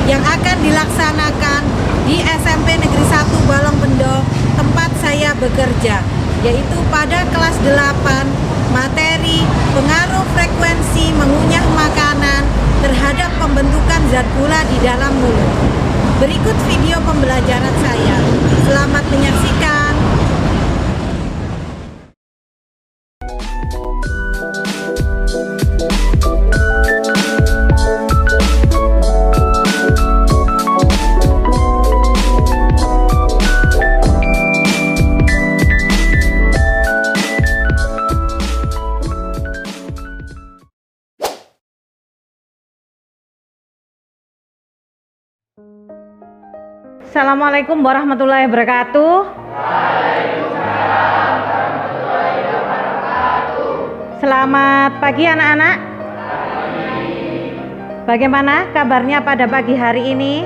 yang akan dilaksanakan di SMP Negeri 1 Balongbendo tempat saya bekerja, yaitu pada kelas 8 materi pengaruh frekuensi mengunyah makanan terhadap pembentukan zat gula di dalam mulut. Berikut video pembelajaran saya. Selamat menyaksikan. Assalamualaikum warahmatullahi wabarakatuh. Selamat pagi anak-anak. Bagaimana kabarnya pada pagi hari ini?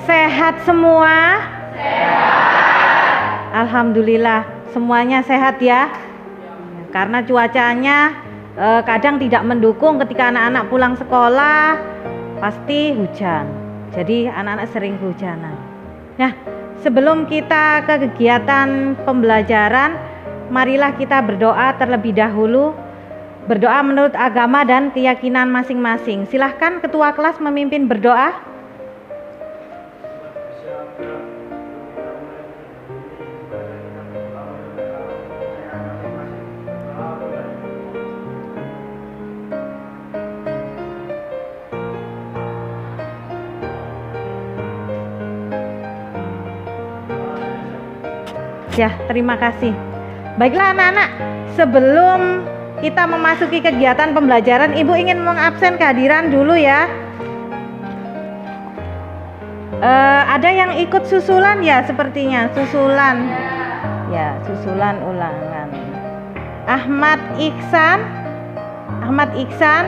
Sehat semua? Sehat. Alhamdulillah semuanya sehat ya. Karena cuacanya kadang tidak mendukung ketika anak-anak pulang sekolah, pasti hujan. Jadi anak-anak sering kehujanan. Nah, sebelum kita ke kegiatan pembelajaran, marilah kita berdoa terlebih dahulu. Berdoa menurut agama dan keyakinan masing-masing. Silahkan ketua kelas memimpin berdoa. Ya, terima kasih. Baiklah anak-anak, sebelum kita memasuki kegiatan pembelajaran, Ibu ingin mengabsen kehadiran dulu ya. Ada yang ikut susulan ya sepertinya, susulan. Ya, susulan ulangan. Ahmad Iksan,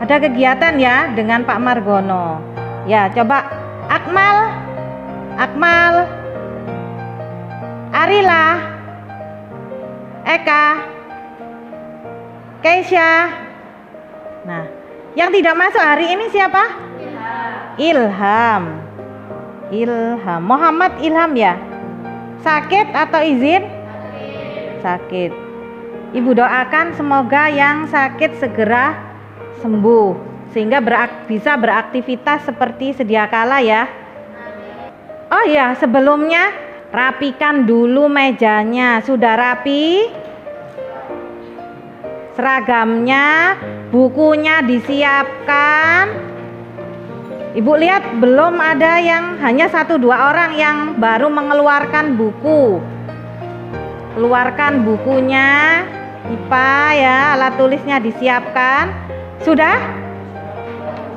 ada kegiatan ya dengan Pak Margono. Ya, coba Akmal, Arila, Eka, Keisha. Nah, yang tidak masuk hari ini siapa? Ilham. Muhammad Ilham ya. Sakit atau izin? Sakit. Ibu doakan semoga yang sakit segera sembuh sehingga bisa beraktivitas seperti sedia kala ya. Oh ya, sebelumnya rapikan dulu mejanya. Sudah rapi? Seragamnya, bukunya disiapkan. Ibu lihat belum ada yang hanya 1-2 orang yang baru mengeluarkan buku. Keluarkan bukunya. IPA ya, alat tulisnya disiapkan. Sudah?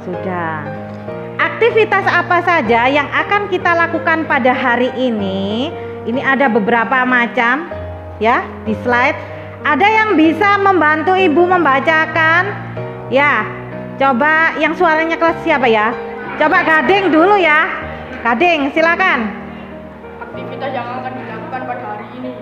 Sudah. Aktivitas apa saja yang akan kita lakukan pada hari ini? Ini ada beberapa macam ya di slide. Ada yang bisa membantu Ibu membacakan? Ya, coba yang suaranya kelas siapa ya? Coba Gading dulu ya. Gading, silakan. Aktivitas yang akan dilakukan pada hari ini.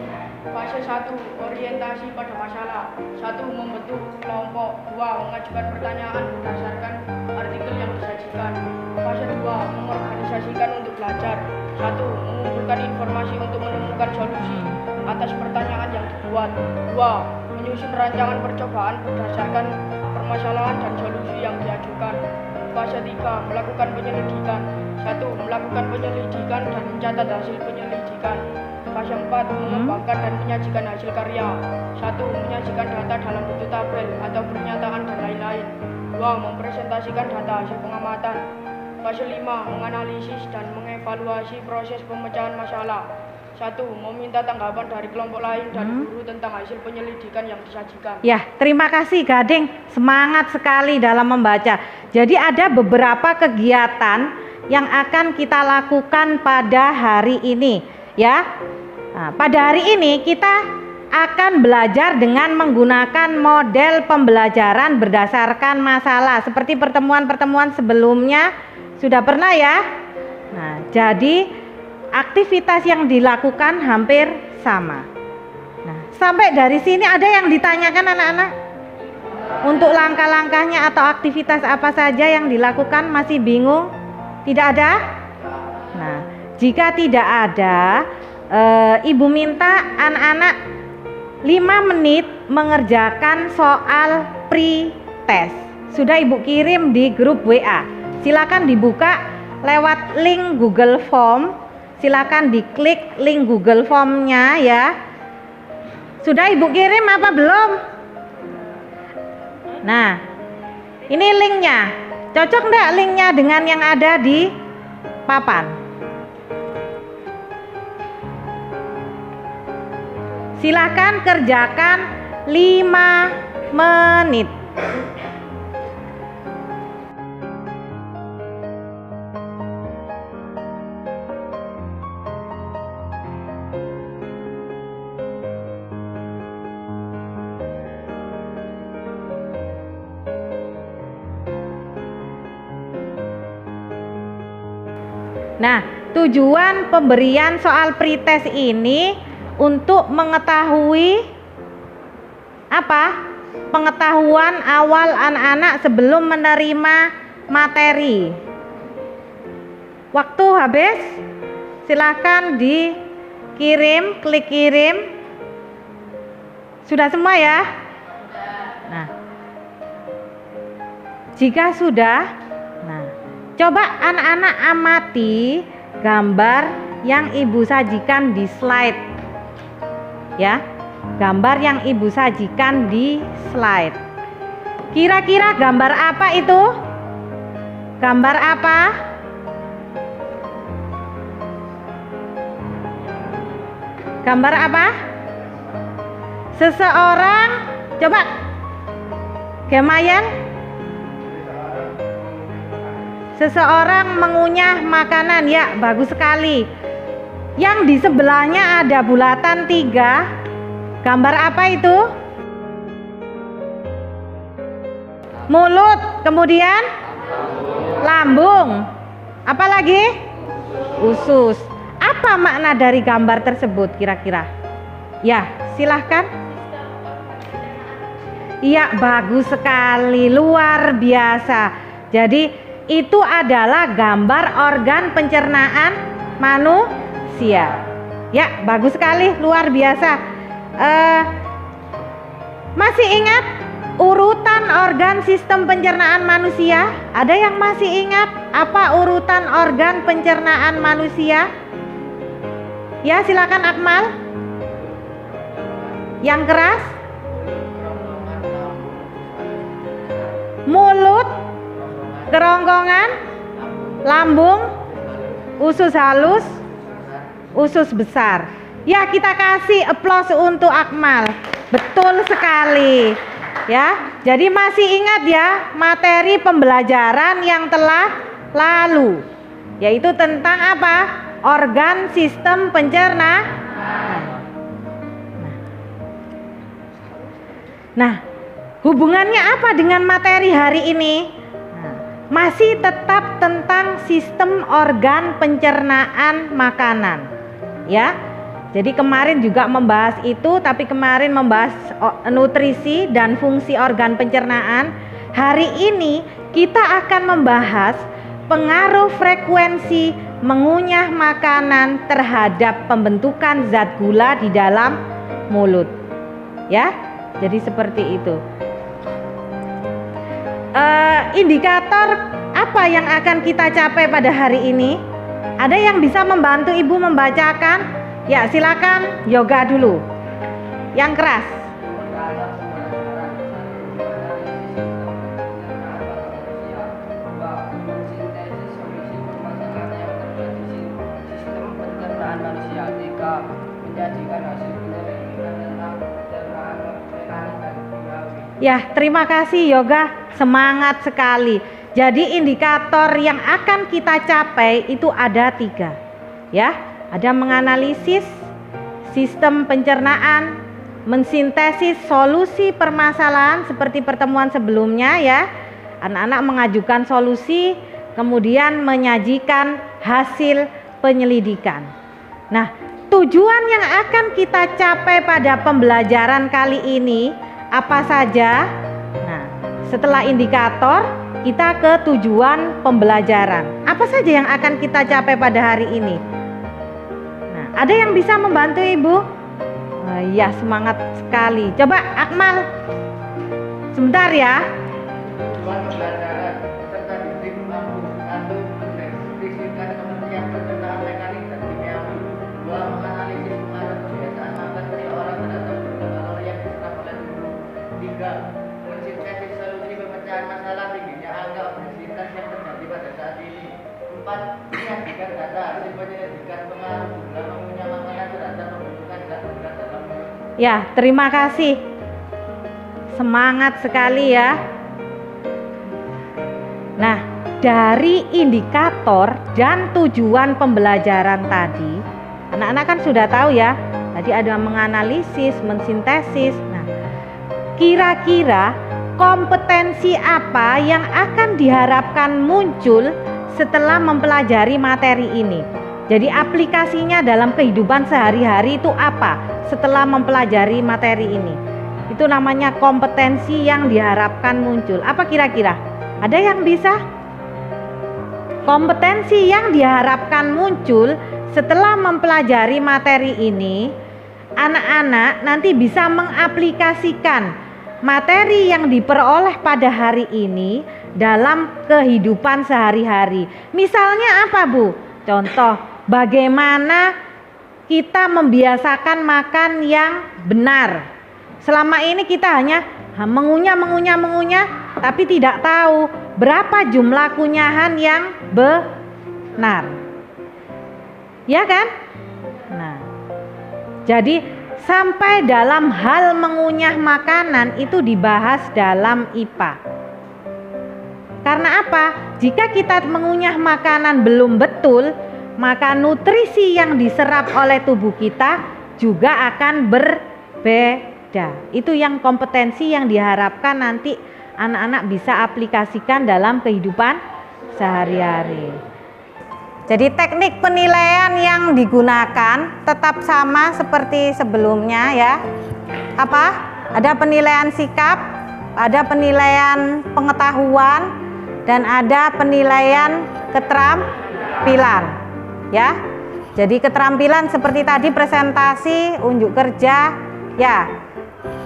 Fase 1, orientasi pada masalah. 1. Membentuk kelompok. 2. Mengajukan pertanyaan berdasarkan artikel yang disajikan. Fase 2, mengorganisasikan untuk belajar. 1. Mengumpulkan informasi untuk menemukan solusi atas pertanyaan yang dibuat. 2. Menyusun rancangan percobaan berdasarkan permasalahan dan solusi yang diajukan. Fase 3, melakukan penyelidikan. 1. Melakukan penyelidikan dan mencatat hasil penyelidikan. Fase 4, mengembangkan dan menyajikan hasil karya. 1. Menyajikan data dalam bentuk tabel atau pernyataan dan lain-lain. 2. Mempresentasikan data hasil pengamatan. Fase 5, menganalisis dan mengevaluasi proses pemecahan masalah. 1. Meminta tanggapan dari kelompok lain dan guru tentang hasil penyelidikan yang disajikan. Ya, terima kasih Gading. Semangat sekali dalam membaca. Jadi ada beberapa kegiatan yang akan kita lakukan pada hari ini ya. Nah, pada hari ini kita akan belajar dengan menggunakan model pembelajaran berdasarkan masalah. Seperti pertemuan-pertemuan sebelumnya sudah pernah ya. Nah, jadi aktivitas yang dilakukan hampir sama. Nah, sampai dari sini ada yang ditanyakan anak-anak? Untuk langkah-langkahnya atau aktivitas apa saja yang dilakukan masih bingung? Tidak ada? Nah, jika tidak ada, Ibu minta anak-anak 5 menit mengerjakan soal pre-test. Sudah Ibu kirim di grup WA. Silakan dibuka lewat link Google Form. Silakan diklik link Google Form-nya ya. Sudah Ibu kirim apa belum? Nah, ini linknya. Cocok enggak linknya dengan yang ada di papan? Silakan kerjakan 5 menit. Nah, tujuan pemberian soal pretest ini untuk mengetahui apa? Pengetahuan awal anak-anak sebelum menerima materi. Waktu habis, silakan dikirim, klik kirim. Sudah semua ya? Nah, jika sudah, nah, coba anak-anak amati gambar yang Ibu sajikan di slide. Ya, gambar yang Ibu sajikan di slide. Kira-kira gambar apa itu? Gambar apa? Gambar apa? Seseorang, coba Gemayan. Seseorang mengunyah makanan, ya, bagus sekali. Yang di sebelahnya ada bulatan 3. Gambar apa itu? Mulut, kemudian lambung. Apa lagi? Usus. Apa makna dari gambar tersebut kira-kira? Ya, silahkan. Iya, bagus sekali, luar biasa. Jadi itu adalah gambar organ pencernaan manusia. Ya, bagus sekali, luar biasa. Masih ingat urutan organ sistem pencernaan manusia? Ada yang masih ingat apa urutan organ pencernaan manusia? Ya, silakan Akmal. Yang keras? Mulut, kerongkongan, lambung, usus halus, usus besar. Ya, kita kasih aplaus untuk Akmal. Betul sekali. Ya, jadi masih ingat ya materi pembelajaran yang telah lalu, yaitu tentang apa? Organ sistem pencernaan. Nah, hubungannya apa dengan materi hari ini? Masih tetap tentang sistem organ pencernaan makanan. Ya. Jadi kemarin juga membahas itu, tapi kemarin membahas nutrisi dan fungsi organ pencernaan. Hari ini kita akan membahas pengaruh frekuensi mengunyah makanan terhadap pembentukan zat gula di dalam mulut. Ya, jadi seperti itu. Indikator apa yang akan kita capai pada hari ini? Ada yang bisa membantu Ibu membacakan? Ya, silakan yoga dulu. Yang keras. Ya, terima kasih yoga, semangat sekali. Jadi indikator yang akan kita capai itu ada 3. Ya, ada menganalisis sistem pencernaan, mensintesis solusi permasalahan seperti pertemuan sebelumnya ya. Anak-anak mengajukan solusi, kemudian menyajikan hasil penyelidikan. Nah, tujuan yang akan kita capai pada pembelajaran kali ini apa saja? Nah, Setelah indikator, kita ke tujuan pembelajaran. Apa saja yang akan kita capai pada hari ini? Nah, ada yang bisa membantu Ibu? Ya, semangat sekali. Coba Akmal, sebentar ya. Tujuan pembelajaran serta disiplin mampu. 1. Mendeskripsikan pengertian perbendaharaan mekanik dan kimiawi. 2. Menganalisis pengaruh kebiasaan makan seseorang terhadap kalori yang diserap oleh tubuh. 3. Mensintesis solusi pemecahan masalah tingginya angka obesitas yang terjadi pada saat ini. 4. Menyajikan data hasil penyelidikan pengaruh gula mengunyah makanan terhadap pembentukan zat gula dalam mulut. Ya, terima kasih. Semangat sekali ya. Nah, dari indikator dan tujuan pembelajaran tadi, anak-anak kan sudah tahu ya. Tadi ada menganalisis, mensintesis. Nah, kira-kira kompetensi apa yang akan diharapkan muncul setelah mempelajari materi ini? Jadi aplikasinya dalam kehidupan sehari-hari itu apa setelah mempelajari materi ini? Itu namanya kompetensi yang diharapkan muncul. Apa kira-kira? Ada yang bisa? Kompetensi yang diharapkan muncul setelah mempelajari materi ini, anak-anak nanti bisa mengaplikasikan materi yang diperoleh pada hari ini dalam kehidupan sehari-hari. Misalnya apa, Bu? Contoh, bagaimana kita membiasakan makan yang benar. Selama ini kita hanya mengunyah, tapi tidak tahu berapa jumlah kunyahan yang benar. Ya kan? Nah, jadi sampai dalam hal mengunyah makanan itu dibahas dalam IPA. Karena apa? Jika kita mengunyah makanan belum betul, maka nutrisi yang diserap oleh tubuh kita juga akan berbeda. Itu yang kompetensi yang diharapkan nanti anak-anak bisa aplikasikan dalam kehidupan sehari-hari. Jadi teknik penilaian yang digunakan tetap sama seperti sebelumnya ya. Apa? Ada penilaian sikap, ada penilaian pengetahuan, dan ada penilaian keterampilan ya. Jadi keterampilan seperti tadi presentasi, unjuk kerja ya.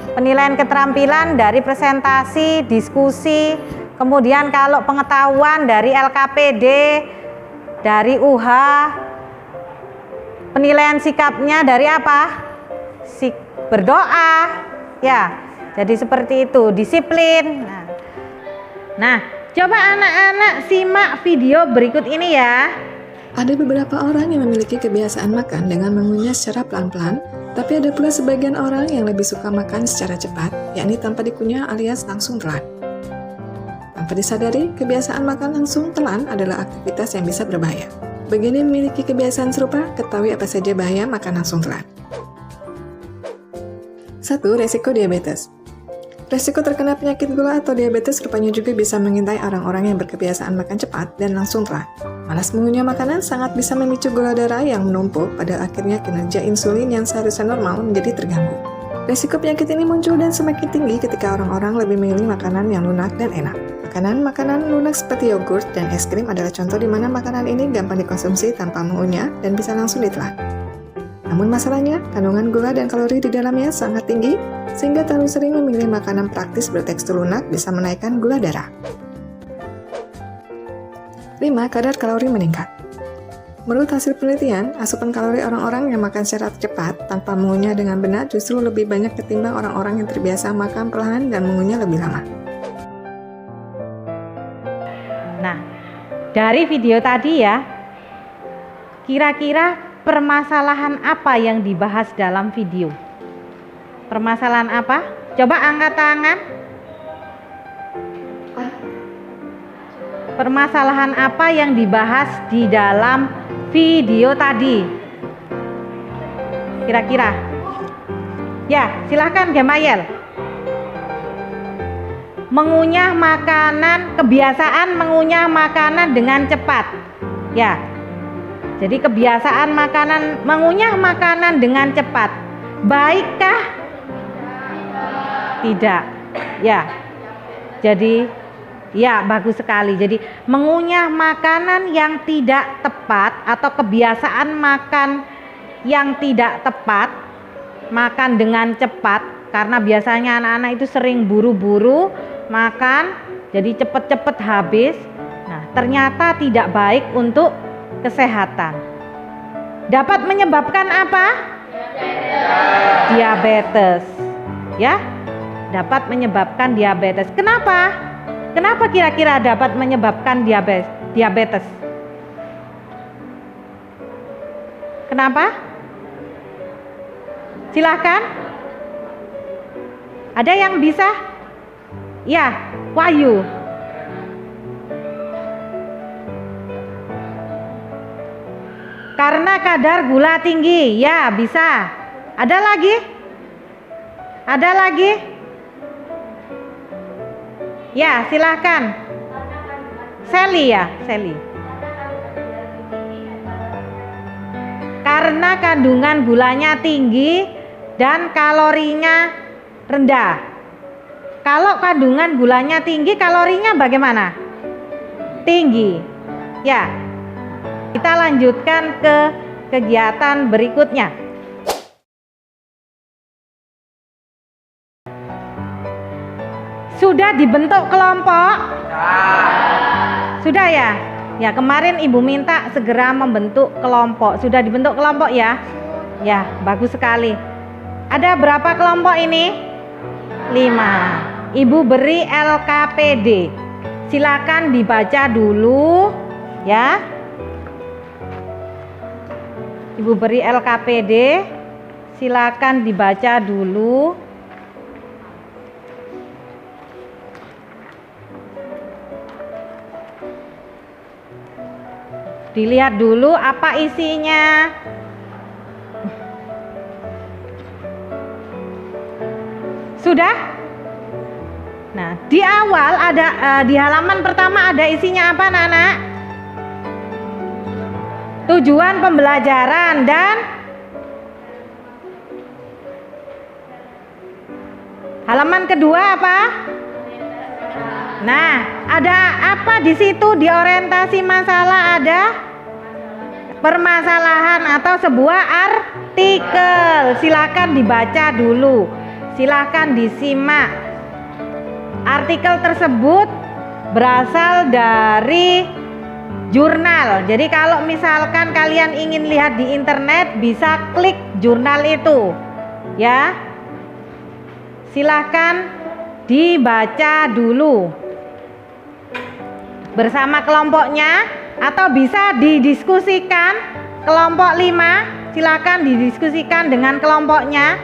Penilaian keterampilan dari presentasi, diskusi, kemudian kalau pengetahuan dari LKPD, dari UH, penilaian sikapnya dari apa? Berdoa ya. Jadi seperti itu, disiplin. Nah, coba anak-anak simak video berikut ini ya. Ada beberapa orang yang memiliki kebiasaan makan dengan mengunyah secara pelan-pelan, tapi ada pula sebagian orang yang lebih suka makan secara cepat, yakni tanpa dikunyah alias langsung telan. Tanpa disadari, kebiasaan makan langsung telan adalah aktivitas yang bisa berbahaya. Bagi yang memiliki kebiasaan serupa, ketahui apa saja bahaya makan langsung telan. 1. Resiko diabetes. Resiko terkena penyakit gula atau diabetes rupanya juga bisa mengintai orang-orang yang berkebiasaan makan cepat dan langsung telan. Malas mengunyah makanan sangat bisa memicu gula darah yang menumpuk, pada akhirnya kinerja insulin yang seharusnya normal menjadi terganggu. Resiko penyakit ini muncul dan semakin tinggi ketika orang-orang lebih memilih makanan yang lunak dan enak. Makanan lunak seperti yogurt dan es krim adalah contoh di mana makanan ini gampang dikonsumsi tanpa mengunyah dan bisa langsung ditelan. Namun masalahnya, kandungan gula dan kalori di dalamnya sangat tinggi, sehingga terlalu sering memilih makanan praktis bertekstur lunak bisa menaikkan gula darah. 5. Kadar kalori meningkat. Menurut hasil penelitian, asupan kalori orang-orang yang makan secara cepat tanpa mengunyah dengan benar justru lebih banyak ketimbang orang-orang yang terbiasa makan perlahan dan mengunyah lebih lama. Nah, dari video tadi ya, kira-kira permasalahan apa yang dibahas dalam video? Permasalahan apa? Coba angkat tangan. Permasalahan apa yang dibahas di dalam video tadi? Kira-kira? Ya, silahkan Gemayel. Mengunyah makanan, kebiasaan mengunyah makanan dengan cepat. Ya. Jadi kebiasaan mengunyah makanan dengan cepat. Baikkah? Tidak. Ya. Jadi ya bagus sekali. Jadi mengunyah makanan yang tidak tepat atau kebiasaan makan yang tidak tepat, makan dengan cepat, karena biasanya anak-anak itu sering buru-buru makan, jadi cepet-cepet habis. Nah, ternyata tidak baik untuk kesehatan. Dapat menyebabkan apa? Diabetes. Ya, dapat menyebabkan diabetes. Kenapa? Kenapa kira-kira dapat menyebabkan diabetes? Kenapa? Silahkan. Ada yang bisa? Ya, Wahyu. Karena kadar gula tinggi. Ya, bisa. Ada lagi? Ada lagi? Ya, silahkan. Sally ya, Sally. Karena kandungan gulanya tinggi dan kalorinya rendah. Kalau kandungan gulanya tinggi, kalorinya bagaimana? Tinggi. Ya. Kita lanjutkan ke kegiatan berikutnya. Sudah dibentuk kelompok? Sudah ya? Ya, kemarin Ibu minta segera membentuk kelompok. Sudah dibentuk kelompok ya? Ya, bagus sekali. Ada berapa kelompok ini? 5. Ibu beri LKPD. Silakan dibaca dulu ya. Ibu beri LKPD. Silakan dibaca dulu. Dilihat dulu apa isinya. Sudah? Nah, di awal ada di halaman pertama ada isinya apa, Anak-anak? Tujuan pembelajaran dan halaman kedua apa? Nah, ada apa di situ? Di orientasi masalah ada permasalahan atau sebuah artikel. Silakan dibaca dulu. Silakan disimak. Artikel tersebut berasal dari jurnal. Jadi kalau misalkan kalian ingin lihat di internet, bisa klik jurnal itu. Ya. Silakan dibaca dulu bersama kelompoknya atau bisa didiskusikan. Kelompok 5 silakan didiskusikan dengan kelompoknya.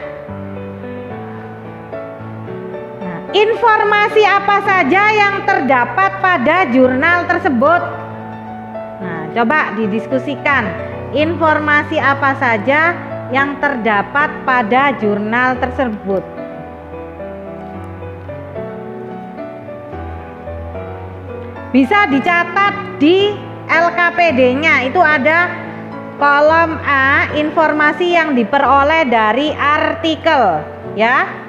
Nah, informasi apa saja yang terdapat pada jurnal tersebut? Nah, coba didiskusikan. Informasi apa saja yang terdapat pada jurnal tersebut? Bisa dicatat di LKPD-nya. Itu ada kolom A, informasi yang diperoleh dari artikel, ya.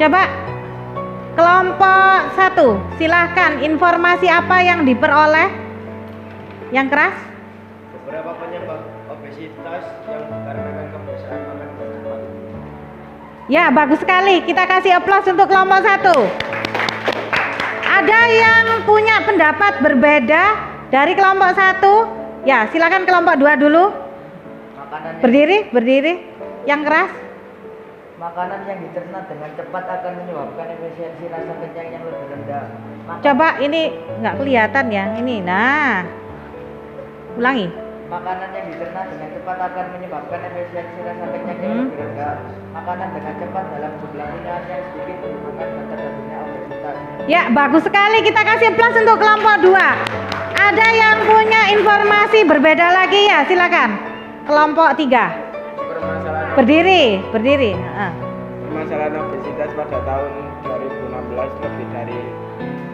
Coba kelompok 1, silahkan informasi apa yang diperoleh? Yang keras? Beberapa penyebab obesitas yang dikarenakan kebiasaan makan cepat. Ya, bagus sekali. Kita kasih aplaus untuk kelompok 1. Ada yang punya pendapat berbeda dari kelompok 1? Ya, silakan kelompok 2 dulu. Makanan Berdiri. Yang keras? Makanan yang dicerna dengan cepat akan menyebabkan efisiensi rasa kenyang yang lebih rendah. Coba ini nggak kelihatan ya. Ini, nah. Ulangi. Makanan yang dicerna dengan cepat akan menyebabkan efisiensi rasa kenyang yang lebih rendah. Makanan dengan cepat dalam jumlah kunyahan yang sedikit menunjukkan terjadinya obesitas. Ya, bagus sekali. Kita kasih plus untuk kelompok 2. Ada yang punya informasi berbeda lagi ya? Silakan. Kelompok 3. Permasalahan Berdiri. permasalahan obesitas pada tahun 2016 lebih dari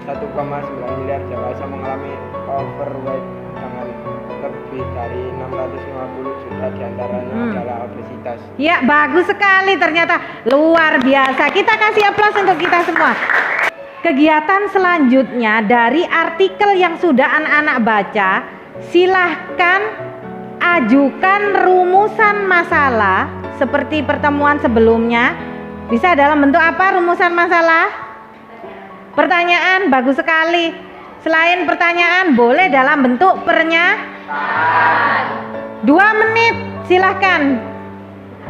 1,9 miliar dewasa mengalami overweight dengan lebih dari 650 juta diantaranya adalah obesitas. Ya, bagus sekali, ternyata luar biasa. Kita kasih aplaus untuk kita semua. Kegiatan selanjutnya dari artikel yang sudah anak-anak baca, silahkan ajukan rumusan masalah seperti pertemuan sebelumnya. Bisa dalam bentuk apa rumusan masalah? Pertanyaan, bagus sekali. Selain pertanyaan, boleh dalam bentuk pernyataan. 2 menit, silahkan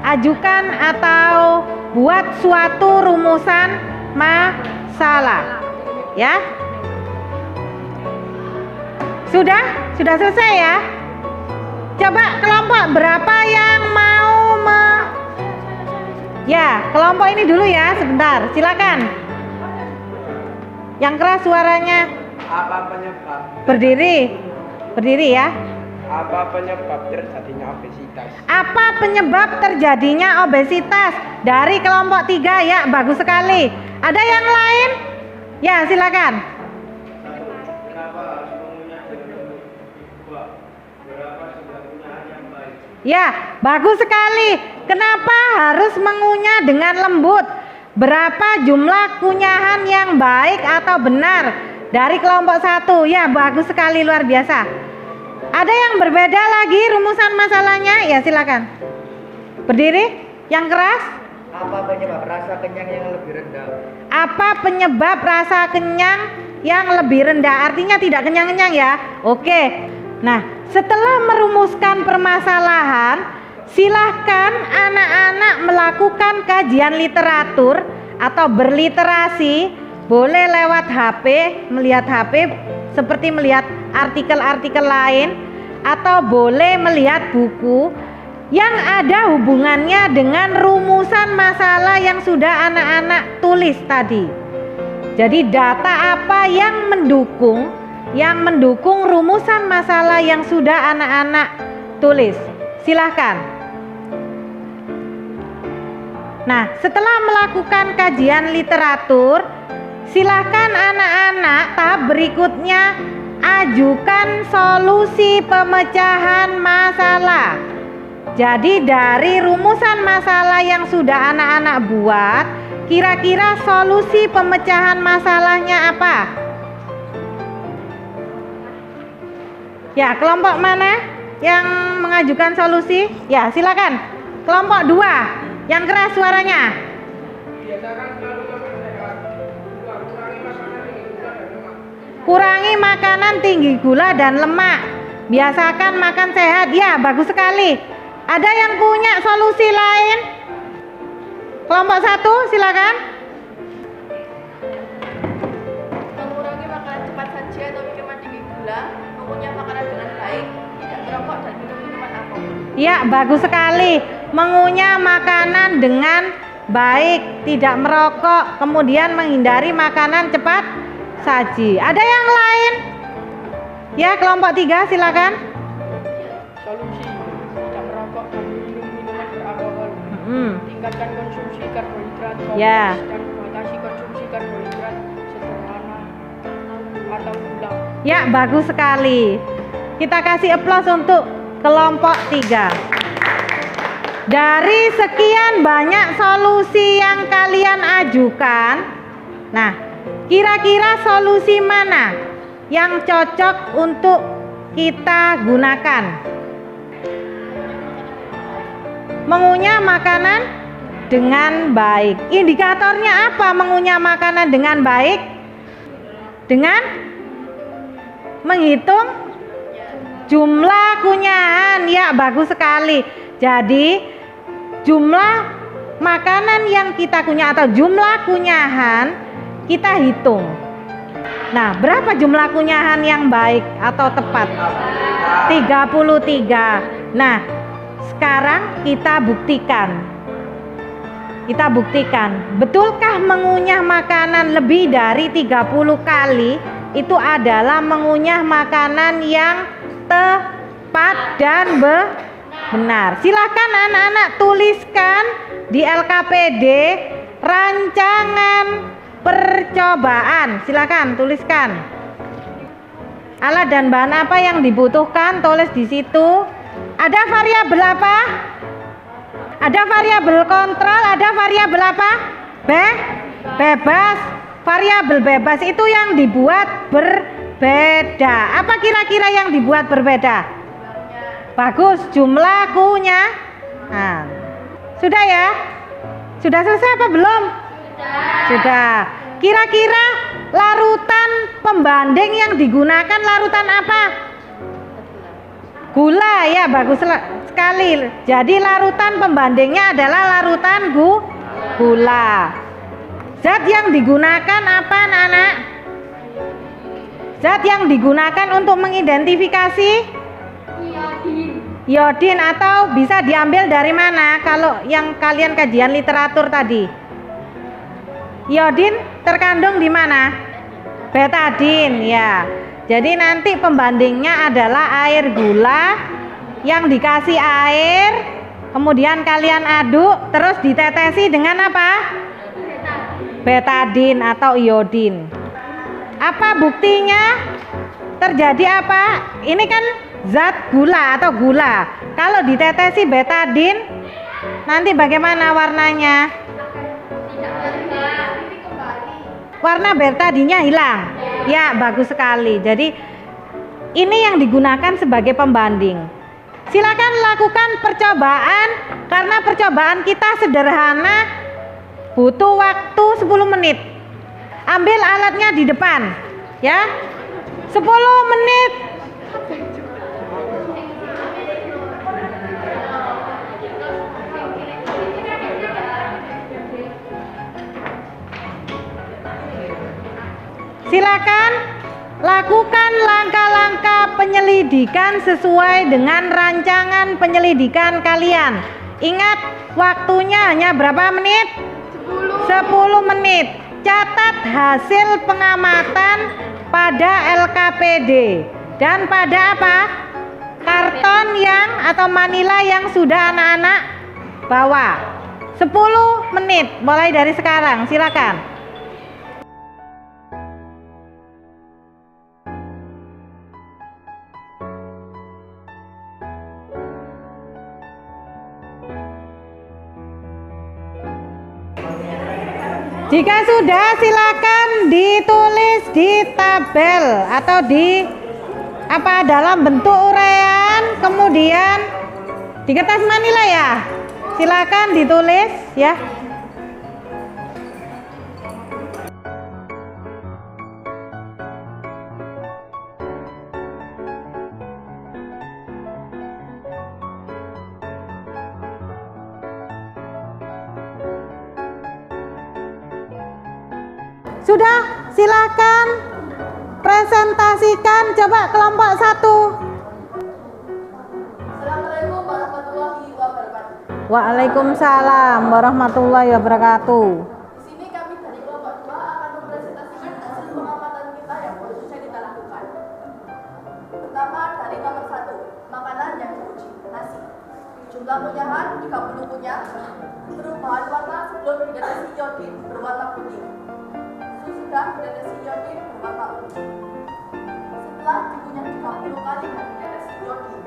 ajukan atau buat suatu rumusan masalah. Ya, sudah selesai ya. Coba kelompok berapa yang mau Ya, kelompok ini dulu ya, sebentar. Silakan. Yang keras suaranya. Apa penyebab? Berdiri ya. Apa penyebab terjadinya obesitas? Apa penyebab terjadinya obesitas? Dari kelompok 3 ya, bagus sekali. Ada yang lain? Ya, silakan. Kenapa harus mengunyah dengan lembut? 2. Berapa jumlah kunyahan yang baik? Ya, bagus sekali. Kenapa harus mengunyah dengan lembut? Berapa jumlah kunyahan yang baik atau benar? Dari kelompok 1. Ya, bagus sekali, luar biasa. Ada yang berbeda lagi rumusan masalahnya? Ya, silakan. Berdiri. Yang keras. Apa penyebab rasa kenyang yang lebih rendah? Apa penyebab rasa kenyang yang lebih rendah? Artinya tidak kenyang-kenyang ya. Oke. Nah, setelah merumuskan permasalahan, silahkan anak-anak melakukan kajian literatur atau berliterasi. Boleh lewat HP, melihat HP seperti melihat artikel-artikel lain, atau boleh melihat buku yang ada hubungannya dengan rumusan masalah yang sudah anak-anak tulis tadi. Jadi data apa yang mendukung rumusan masalah yang sudah anak-anak tulis? Silahkan. Nah, setelah melakukan kajian literatur, silahkan anak-anak tahap berikutnya ajukan solusi pemecahan masalah. Jadi dari rumusan masalah yang sudah anak-anak buat, kira-kira solusi pemecahan masalahnya apa? Ya, kelompok mana yang mengajukan solusi? Ya, silakan. Kelompok 2, yang keras suaranya. Kurangi makanan tinggi gula dan lemak. Biasakan makan sehat. Ya, bagus sekali. Ada yang punya solusi lain? Kelompok 1, silakan. Mengurangi makanan cepat saji atau minuman tinggi gula, mengunyah makanan dengan baik, tidak merokok dan minum minuman alkohol. Ya, bagus sekali. Mengunyah makanan dengan baik, tidak merokok, kemudian menghindari makanan cepat saji. Ada yang lain? Ya, kelompok 3 silakan. Solusi, tidak merokok dan minum minuman beralkohol. Tingkatkan konsumsi karbohidrat Ya. dan batasi konsumsi karbohidrat sederhana atau gula. Ya, bagus sekali. Kita kasih aplaus untuk kelompok 3. Dari sekian banyak solusi yang kalian ajukan, nah, kira-kira solusi mana yang cocok untuk kita gunakan? Mengunyah makanan dengan baik. Indikatornya apa mengunyah makanan dengan baik? Dengan menghitung jumlah kunyahan. Ya, bagus sekali. Jadi jumlah makanan yang kita kunyah atau jumlah kunyahan kita hitung. Nah, berapa jumlah kunyahan yang baik atau tepat? 33. Nah, sekarang kita buktikan. Betulkah mengunyah makanan lebih dari 30 kali itu adalah mengunyah makanan yang tepat dan benar? Silakan anak-anak tuliskan di LKPD rancangan percobaan. Silakan tuliskan. Alat dan bahan apa yang dibutuhkan, tulis di situ. Ada variabel apa? Ada variabel kontrol, ada variabel apa? Bebas. Variabel bebas itu yang dibuat berbeda. Apa kira-kira yang dibuat berbeda? Bagus, jumlah kunyahan. Sudah ya? Sudah selesai apa belum? Sudah. Kira-kira larutan pembanding yang digunakan larutan apa? Gula ya, bagus sekali. Jadi larutan pembandingnya adalah larutan gula. Zat yang digunakan apa, anak-anak? Zat yang digunakan untuk mengidentifikasi? Iodin atau bisa diambil dari mana kalau yang kalian kajian literatur tadi? Iodin terkandung di mana? Betadin ya. Jadi nanti pembandingnya adalah air gula yang dikasih air, kemudian kalian aduk, terus ditetesi dengan apa? Betadin atau iodin. Apa buktinya? Terjadi apa? Ini kan zat gula atau gula. Kalau ditetesi betadin, nanti bagaimana warnanya? Warna betadinnya hilang. Ya, bagus sekali. Jadi ini yang digunakan sebagai pembanding. Silakan lakukan percobaan karena percobaan kita sederhana, butuh waktu 10 menit. Ambil alatnya di depan, ya. 10 menit. Silakan lakukan langkah-langkah penyelidikan sesuai dengan rancangan penyelidikan kalian. Ingat, waktunya hanya berapa menit? 10 menit. Catat hasil pengamatan pada LKPD dan pada apa? Karton yang atau manila yang sudah anak-anak bawa. 10 menit mulai dari sekarang. Silakan. Jika sudah, silakan ditulis di tabel atau di apa dalam bentuk uraian, kemudian di kertas manila ya. Silakan ditulis ya. Sudah, silakan presentasikan. Coba kelompok 1. Assalamualaikum warahmatullahi wabarakatuh. Waalaikumsalam warahmatullahi wabarakatuh. Di sini kami dari kelompok 2 akan mempresentasikan hasil pengamatan kita yang baru saja kita lakukan. Pertama dari nomor 1, makanan yang diuji, nasi. Jumlah kunyahan 30 kunyah, perubahan warna sebelum dideteksi iodin berwarna putih. Sesudah dideteksi iodin berwarna ungu. Setelah dikunyah 30 kali dan dideteksi iodin,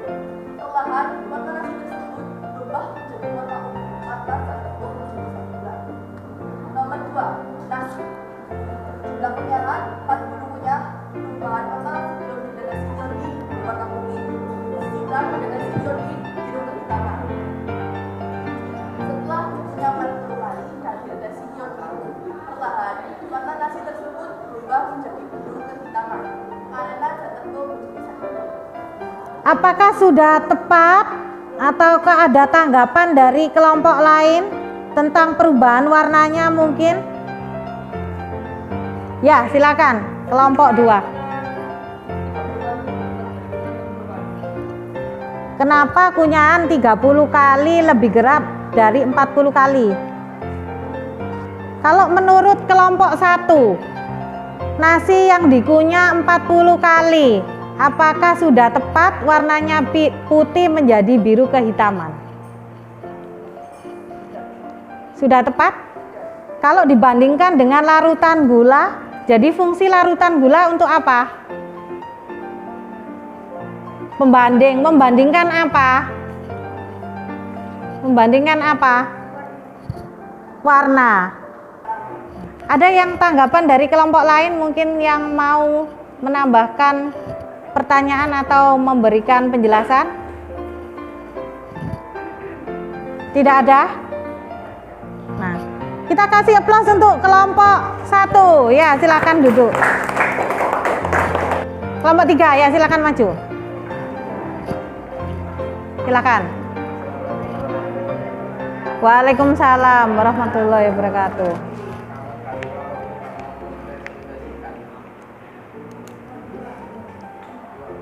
perlahan warna nasi tersebut berubah menjadi warna ungu maka terbentuk menjadi bulan. Nomor 2, nasi. Jumlah kunyahan 40 kunyah, perubahan warna sebelum dideteksi iodin berwarna putih. Sesudah dideteksi iodin biru kehitaman. Setelah dikunyah 40 kali dan dideteksi iodin, perlahan warna nasi tersebut berubah menjadi biru kehitaman karena tertentu menjadi sakit. Apakah sudah tepat ataukah ada tanggapan dari kelompok lain? tentang perubahan warnanya mungkin? Ya, silakan. Kelompok 2. Kenapa kunyahan 30 kali lebih gerap dari 40 kali? Kalau menurut kelompok 1, nasi yang dikunyah 40 kali, apakah sudah tepat warnanya putih menjadi biru kehitaman? Sudah tepat? Kalau dibandingkan dengan larutan gula, jadi fungsi larutan gula untuk apa? Membandingkan apa? Membandingkan apa? Warna. Ada yang tanggapan dari kelompok lain mungkin yang mau menambahkan pertanyaan atau memberikan penjelasan? Tidak ada? Nah, kita kasih aplaus untuk kelompok 1. Ya, silakan duduk. Kelompok 3, ya silakan maju. Silakan. Waalaikumsalam warahmatullahi wabarakatuh.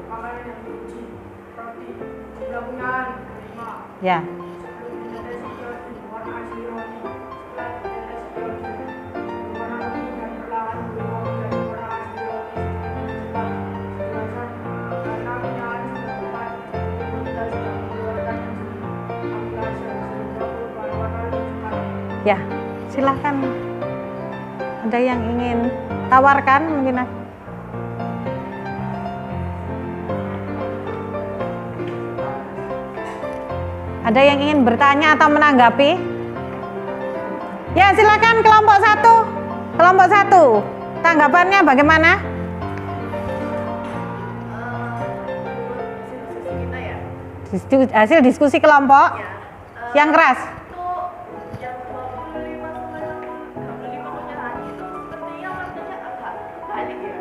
Makanan yang diuji, roti, jumlah kunyahan 5. Ya. Sebelum ditetesi iodin, warna asli roti. Setelah ditetesi iodin, warna putih dan perlahan berubah menjadi warna asli roti. Setelah penjelasan, karena kunyahan sudah tepat, kita sudah mengeluarkan ambilase sehingga perubahan warna lebih cepat. Ya, silahkan. Ada yang ingin tawarkan mungkin? Ada yang ingin bertanya atau menanggapi? Ya, silakan kelompok 1. Kelompok 1, tanggapannya bagaimana? Hasil diskusi kelompok yang keras. Itu yang 25 kunyahan itu sepertinya warnanya agak balik ya.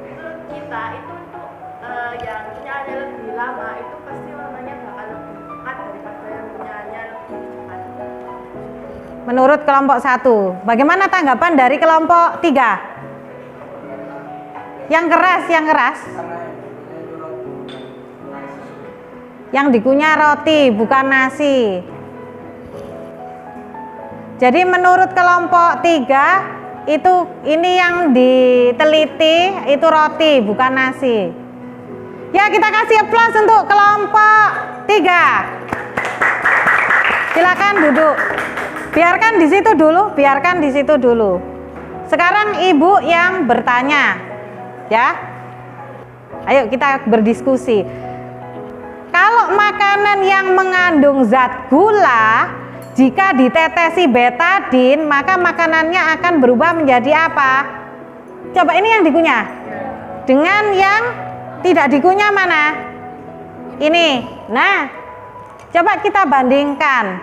Menurut kita itu untuk yang kunyahannya lebih lama itu pasti warnanya bakal lebih pekat daripada yang kunyahannya lebih cepat. Menurut kelompok 1. Bagaimana tanggapan dari kelompok 3? Yang keras, yang keras. Yang dikunyah roti, bukan nasi. Jadi menurut kelompok 3 itu ini yang diteliti itu roti, bukan nasi. Ya, kita kasih aplaus untuk kelompok 3. Silakan duduk. Biarkan di situ dulu, biarkan di situ dulu. Sekarang ibu yang bertanya, ya. Ayo kita berdiskusi. Kalau makanan yang mengandung zat gula, jika ditetesi betadin, maka makanannya akan berubah menjadi apa? Coba ini yang dikunyah. Dengan yang tidak dikunyah mana? Ini. Nah, coba kita bandingkan.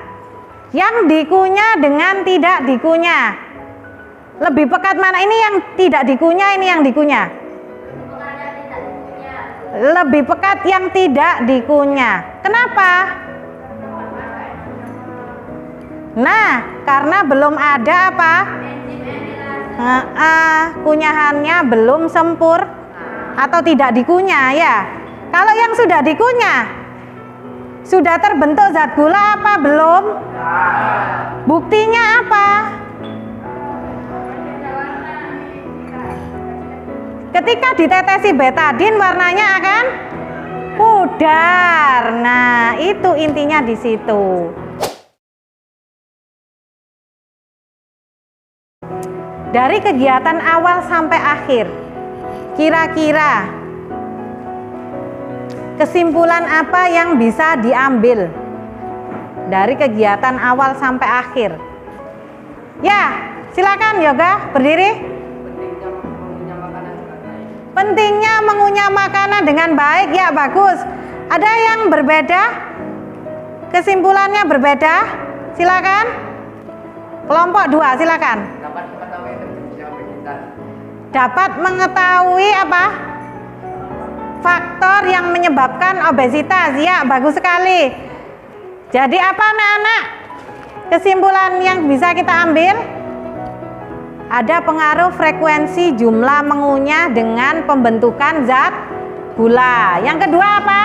Yang dikunyah dengan tidak dikunyah. Lebih pekat mana? Ini yang tidak dikunyah, ini yang dikunyah. Lebih pekat yang tidak dikunyah. Kenapa? Nah, karena belum ada apa? Kunyahannya belum sempur atau tidak dikunyah ya. Kalau yang sudah dikunyah, sudah terbentuk zat gula apa belum? Buktinya apa? Ketika ditetesi betadin warnanya akan pudar. Nah, itu intinya di situ. Dari kegiatan awal sampai akhir, kira-kira kesimpulan apa yang bisa diambil dari kegiatan awal sampai akhir? Ya, silakan Yoga, berdiri. Pentingnya mengunyah makanan dengan baik, ya bagus. Ada yang berbeda? Kesimpulannya berbeda? Silakan. Kelompok 2, silakan. Dapat mengetahui terjadinya obesitas. Dapat mengetahui apa? Faktor yang menyebabkan obesitas. Ya, bagus sekali. Jadi apa anak-anak? Kesimpulan yang bisa kita ambil, ada pengaruh frekuensi jumlah mengunyah dengan pembentukan zat gula. Yang kedua apa?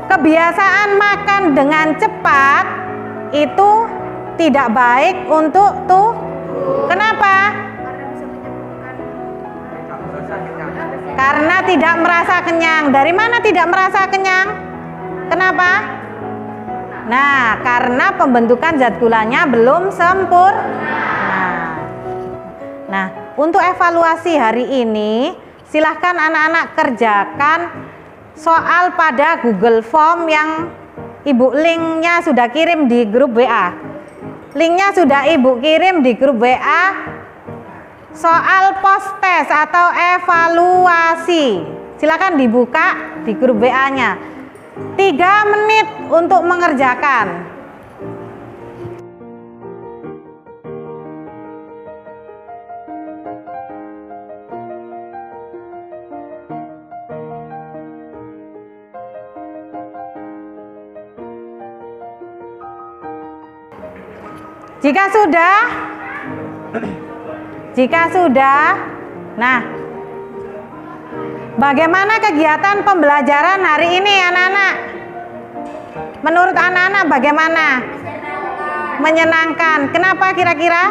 Kebiasaan makan dengan cepat itu tidak baik untuk tubuh. Kenapa? Karena tidak merasa kenyang. Dari mana tidak merasa kenyang? Kenapa? Nah, karena pembentukan zat gulanya belum sempurna. Nah, untuk evaluasi hari ini, silahkan anak-anak kerjakan soal pada Google Form yang Ibu linknya sudah kirim di grup WA. Linknya sudah Ibu kirim di grup WA. Soal post test atau evaluasi, silakan dibuka di grup WA-nya. 3 menit untuk mengerjakan. Jika sudah, nah, bagaimana kegiatan pembelajaran hari ini anak-anak? Menurut anak-anak bagaimana? Menyenangkan. Kenapa kira-kira?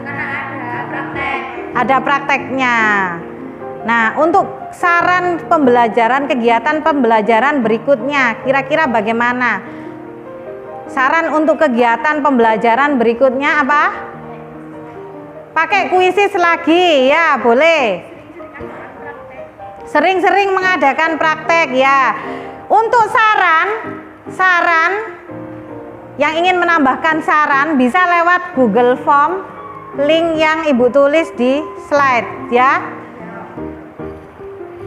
Karena ada praktek. Ada prakteknya. Nah, untuk saran pembelajaran, kegiatan pembelajaran berikutnya, kira-kira bagaimana? Saran untuk kegiatan pembelajaran berikutnya apa? Pakai kuisis lagi, ya boleh. Sering-sering mengadakan praktek, ya. Untuk saran yang ingin menambahkan saran bisa lewat Google Form, link yang Ibu tulis di slide, ya.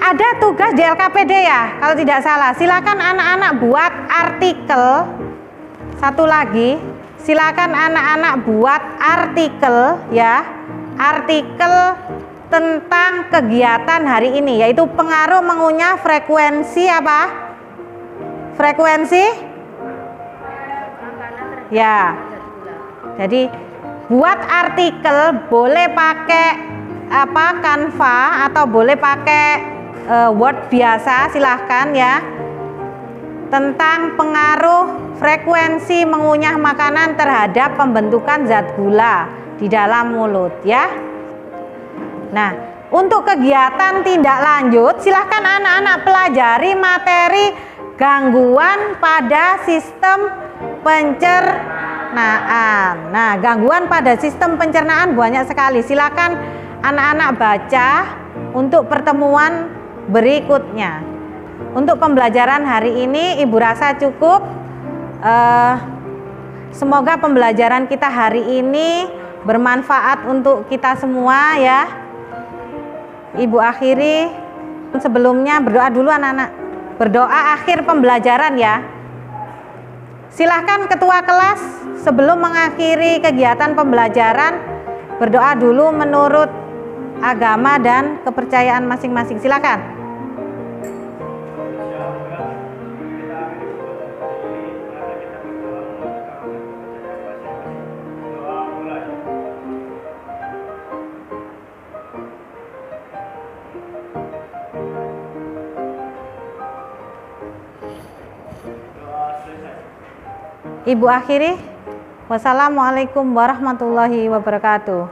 Ada tugas di LKPD ya, kalau tidak salah. Silakan anak-anak buat artikel. Satu lagi, silakan anak-anak buat artikel, ya. Artikel tentang kegiatan hari ini, yaitu pengaruh mengunyah frekuensi apa? Frekuensi? Ya. Jadi buat artikel boleh pakai apa? Canva atau boleh pakai Word biasa, silahkan ya. Tentang pengaruh frekuensi mengunyah makanan terhadap pembentukan zat gula di dalam mulut, ya. Nah, untuk kegiatan tindak lanjut, silahkan anak-anak pelajari materi gangguan pada sistem pencernaan. Nah, gangguan pada sistem pencernaan banyak sekali. Silahkan anak-anak baca untuk pertemuan berikutnya. Untuk pembelajaran hari ini, Ibu rasa cukup. Semoga pembelajaran kita hari ini bermanfaat untuk kita semua, ya. Ibu akhiri, sebelumnya berdoa dulu anak-anak. Berdoa akhir pembelajaran, ya. Silahkan ketua kelas sebelum mengakhiri kegiatan pembelajaran berdoa dulu menurut agama dan kepercayaan masing-masing. Silakan. Ibu akhiri. Wassalamualaikum warahmatullahi wabarakatuh.